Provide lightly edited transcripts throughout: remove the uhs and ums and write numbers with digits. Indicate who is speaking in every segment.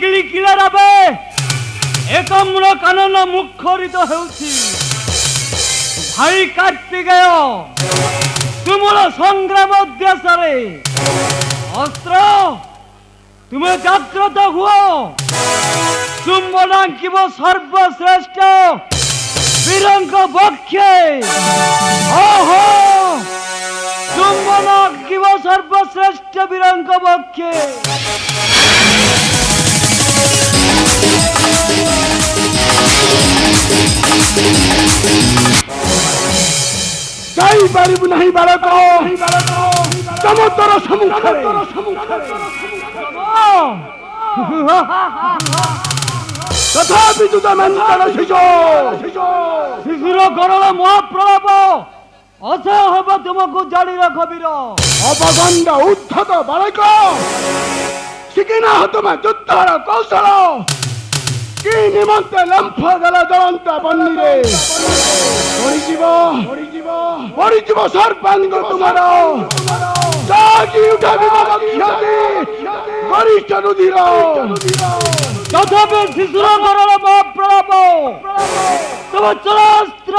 Speaker 1: କିଳି କିଳାରାବେ ଏକମ୍ର କାନନ ମୁଖରିତ ହେଉଛି। ଭାଇ କାର୍ତ୍ତିକେୟ ତୁମର ସଂଗ୍ରାମ ଉଦ୍ଦେଶ୍ୟରେ ଅସ୍ତ୍ର ତୁମେ ଜାଗ୍ରତ ହୁଅ। ଚୁମ୍ବନାଙ୍କିବ ସର୍ବଶ୍ରେଷ୍ଠ ବୀରଙ୍କ ପକ୍ଷେ। ଓହୋ ଚୁମ୍ବନାଙ୍କିବ ସର୍ବଶ୍ରେଷ୍ଠ ବୀରଙ୍କ ପକ୍ଷେ।
Speaker 2: ଯାଇପାରିବୁ ନାହିଁ ବାଳକ, ସମୁଦ୍ର ସମ୍ମୁଖରେ। ତଥାପି ତୁ ତ ମେଞ୍ଚର
Speaker 1: ଶିଶୁର ଗରଳ ମହାପ୍ରଳାପ ଅସହ ହେବ ତୁମକୁ ଜାଣି ରଖ ବୀର।
Speaker 2: ଅପଗଣ୍ଡ ଉଦ୍ଧତ ବାଳକ, ଶିଖିନାହ ତୁମେ ଯୁଦ୍ଧର କୌଶଳ। କି ନିମନ୍ତେ ଲମ୍ଫ ଦେଲ ଜଳନ୍ତ ବହ୍ନିରେ। ପଡ଼ିଯିବ ସର୍ବାଙ୍ଗ ତୁମର। ଜାଗି ଉଠା ବିମଲ କ୍ଷତି ଗରିଷ୍ଠ ରୁଧିର।
Speaker 1: ତଥାପି ଶିଶୁର ଗରଳ ମହାପ୍ରଳାପ ତୁମ ଚଳାସ୍ତ୍ର।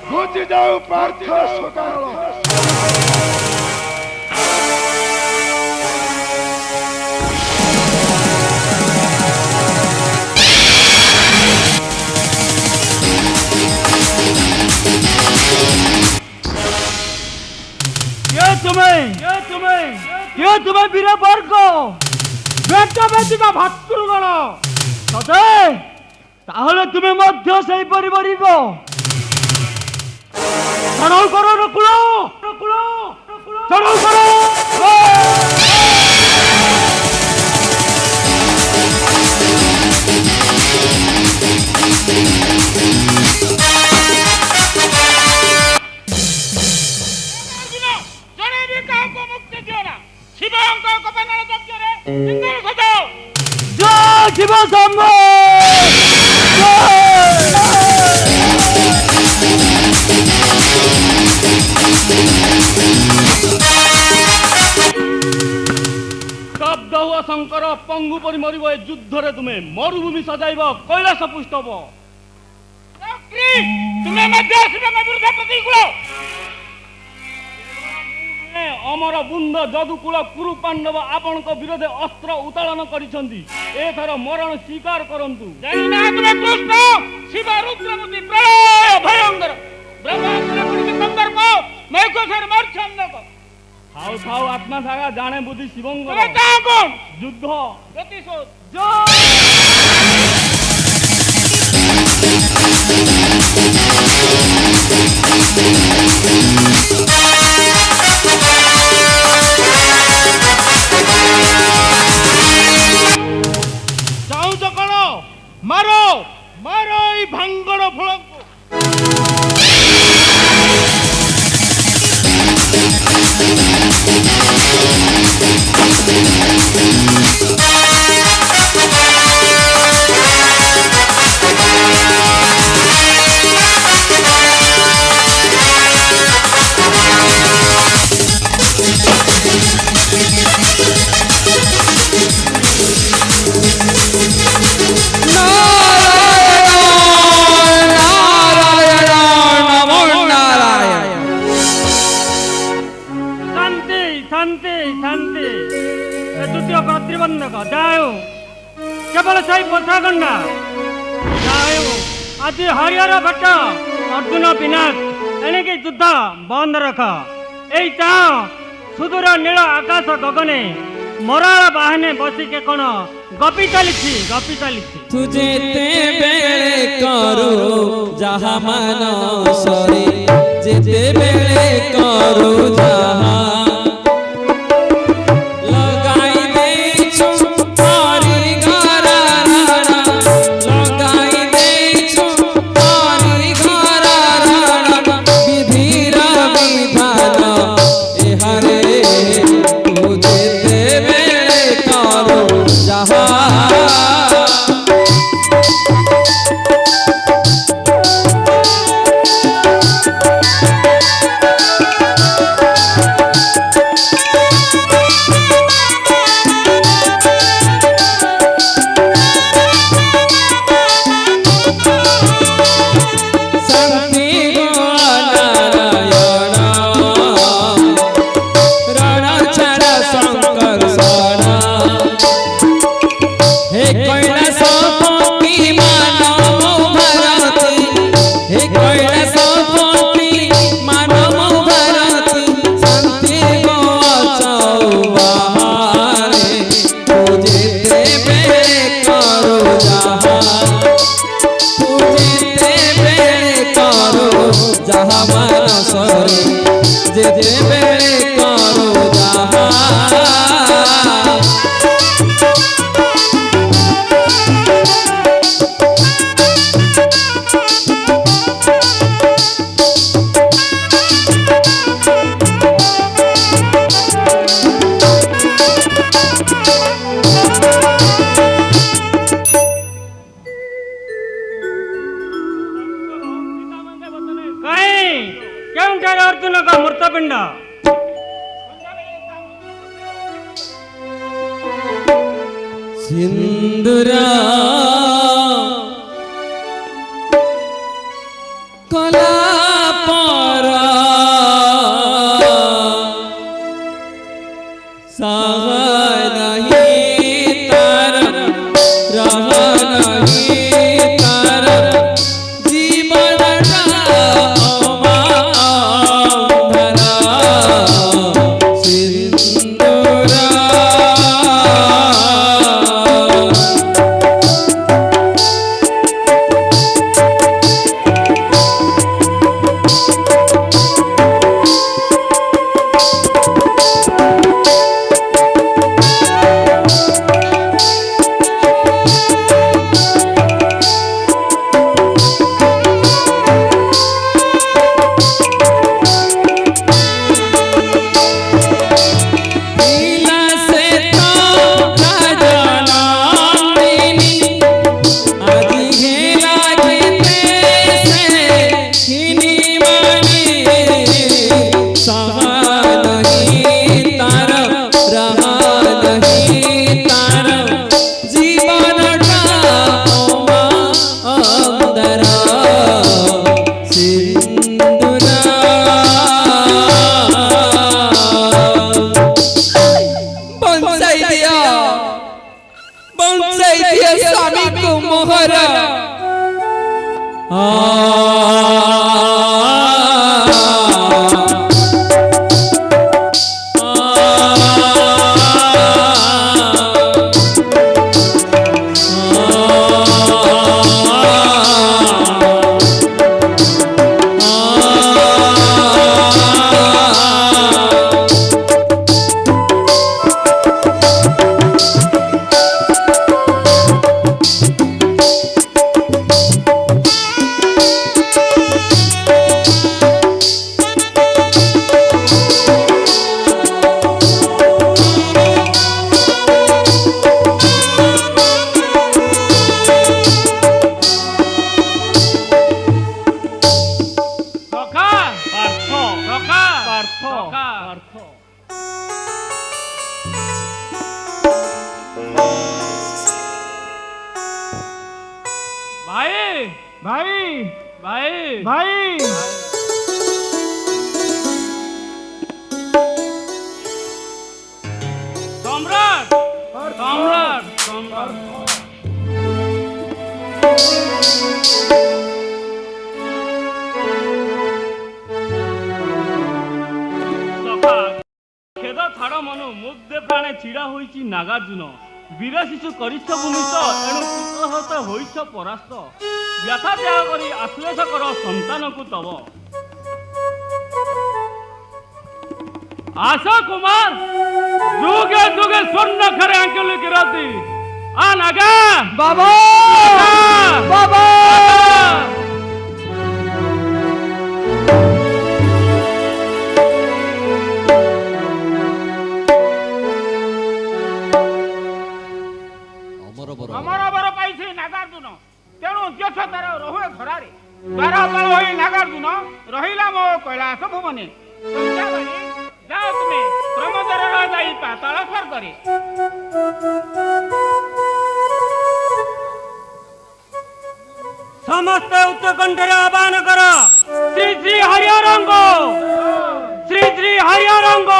Speaker 2: ঘুচে যাও পার্থ সকাল।
Speaker 1: তুমি বীর বর্গ বেটা বেটিকা ভাতৃগণ সদে তাহলে তুমি মধ্য সেই পরিবারিব। চড়াও করো নকুল, চড়াও করো। শিব শম্ভ স্তব্ধ হুয়া শঙ্কর, পঙ্গু পরি মরিব এ যুদ্ধরে। তুমি মরুভূমি সজাইব কৈলাস পুষ্টব। তুমি মধ্যে আসিবে বিরুদ্ধে প্রতিকূল। অমর বুন্দ যদুকুল কুরু পাণ্ডব আপনক বিরোধে অস্ত্র উত্তোলন করিছন্তি। এথর মরণ স্বীকার করন্তু। জানি না তুমি কৃষ্ণ শিব রুদ্রমূর্তি প্রলয় ভয়ঙ্কর ব্রহ্মাস্ত্র গুলিকে কন্দর্প মৈকসের মর্ছন্দক। থাও থাও আত্মা সারা জানে বুদ্ধি শিবঙ্গ। কোন যুদ্ধ প্রতিশোধ চাউছ কোন? মারো মারো এই ভাঙ্গর ফলক। केवल से पोथा गंडा आज हरिहर भट्ट अर्जुन विनाश एणिकी युद्ध बंद रख यही चाह सुदूर नील आकाश गगने मराल बाहने बसिके कौन गपी चली
Speaker 3: तू जेते बेले करो जहा मन सरे जेते बेले करो जहा लगाई दे छुपारी घरा राणा लगाई दे छुपारी घरा राणा विधिर विधान ए हरे तू जेते बेले करो जहा
Speaker 1: अर्जुन का मूर्तपिंड
Speaker 3: सिंदूरा कला पारा सह नहीं तार रह नहीं तार जीवन
Speaker 1: भाई भाई भाई सम्राट सम्राट सम्राट খেদ ছাড় মন মুগ্ধে প্রাণে ছিড়া হইছি নাগার্জুন বীর শিশু করিষ্ঠ ভূমিষ্ঠ এণু পুত্রহত হইছ পরাস্ত ব্যথা ত্যাগ করি আশ্লেষ কর সন্তানকু তব আস কুমার যুগে যুগে স্বর্ণ খরে আঙ্কেল কিরাতি আ নাগা
Speaker 2: বাবা বাবা
Speaker 1: আমার বড় পাইছি নাগার্জুন তেণু যশ তার রহুয়ে ঘরারে দ্বারাপাল হই নাগার্জুন রহিলা মো কৈলাস ভুবনে যাও তুমি প্রমোদর যাই পাতাল স্বর্গরে সমস্ত উচ্চকণ্ঠরে আহ্বান কর শ্রী শ্রী হরিহরঙ্গ শ্রী শ্রী হরিহরঙ্গ